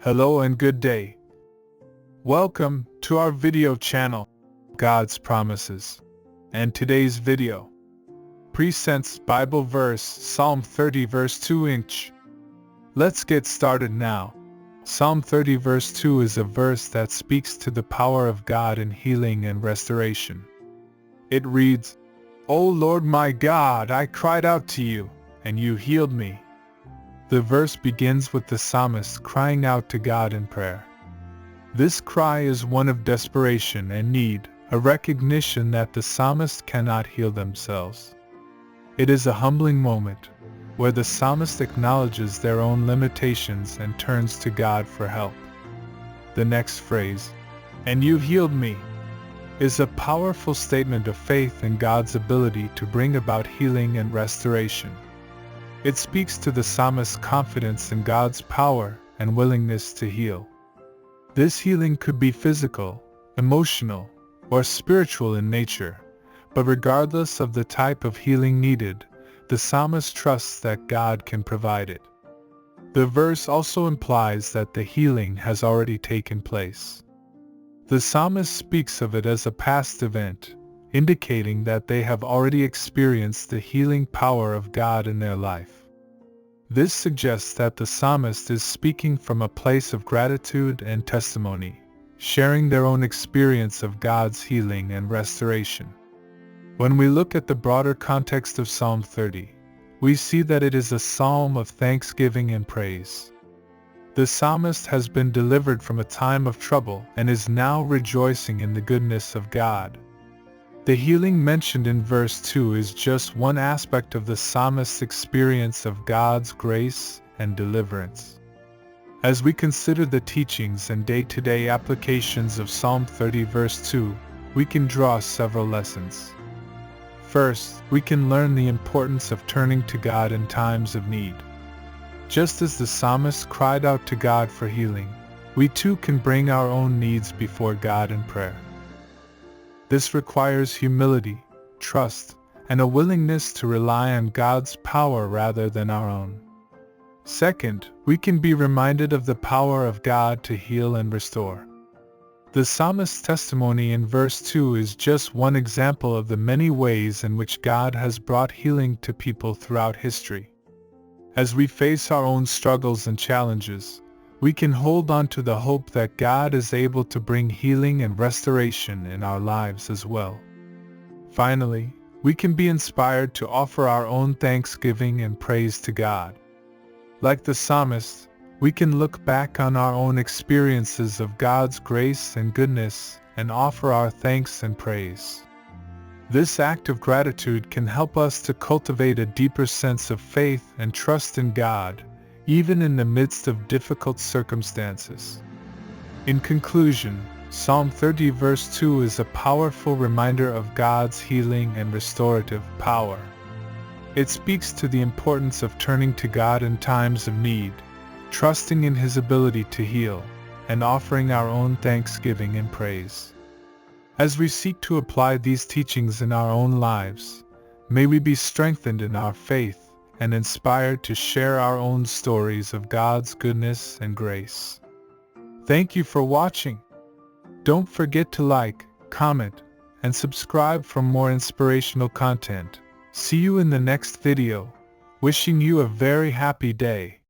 Hello and good day. Welcome to our video channel, God's Promises. And today's video presents Bible verse Psalm 30 verse 2. Let's get started now. Psalm 30 verse 2 is a verse that speaks to the power of God in healing and restoration. It reads, "O Lord my God, I cried out to you, and you healed me." The verse begins with the psalmist crying out to God in prayer. This cry is one of desperation and need, a recognition that the psalmist cannot heal themselves. It is a humbling moment, where the psalmist acknowledges their own limitations and turns to God for help. The next phrase, "and you healed me," is a powerful statement of faith in God's ability to bring about healing and restoration. It speaks to the psalmist's confidence in God's power and willingness to heal. This healing could be physical, emotional, or spiritual in nature, but regardless of the type of healing needed, the psalmist trusts that God can provide it. The verse also implies that the healing has already taken place. The psalmist speaks of it as a past event, indicating that they have already experienced the healing power of God in their life. This suggests that the psalmist is speaking from a place of gratitude and testimony, sharing their own experience of God's healing and restoration. When we look at the broader context of Psalm 30, we see that it is a psalm of thanksgiving and praise. The psalmist has been delivered from a time of trouble and is now rejoicing in the goodness of God. The healing mentioned in verse 2 is just one aspect of the psalmist's experience of God's grace and deliverance. As we consider the teachings and day-to-day applications of Psalm 30 verse 2, we can draw several lessons. First, we can learn the importance of turning to God in times of need. Just as the psalmist cried out to God for healing, we too can bring our own needs before God in prayer. This requires humility, trust, and a willingness to rely on God's power rather than our own. Second, we can be reminded of the power of God to heal and restore. The psalmist's testimony in verse 2 is just one example of the many ways in which God has brought healing to people throughout history. As we face our own struggles and challenges, we can hold on to the hope that God is able to bring healing and restoration in our lives as well. Finally, we can be inspired to offer our own thanksgiving and praise to God. Like the psalmist, we can look back on our own experiences of God's grace and goodness and offer our thanks and praise. This act of gratitude can help us to cultivate a deeper sense of faith and trust in God, even in the midst of difficult circumstances. In conclusion, Psalm 30 verse 2 is a powerful reminder of God's healing and restorative power. It speaks to the importance of turning to God in times of need, trusting in His ability to heal, and offering our own thanksgiving and praise. As we seek to apply these teachings in our own lives, may we be strengthened in our faith and inspired to share our own stories of God's goodness and grace. Thank you for watching. Don't forget to like, comment, and subscribe for more inspirational content. See you in the next video. Wishing you a very happy day.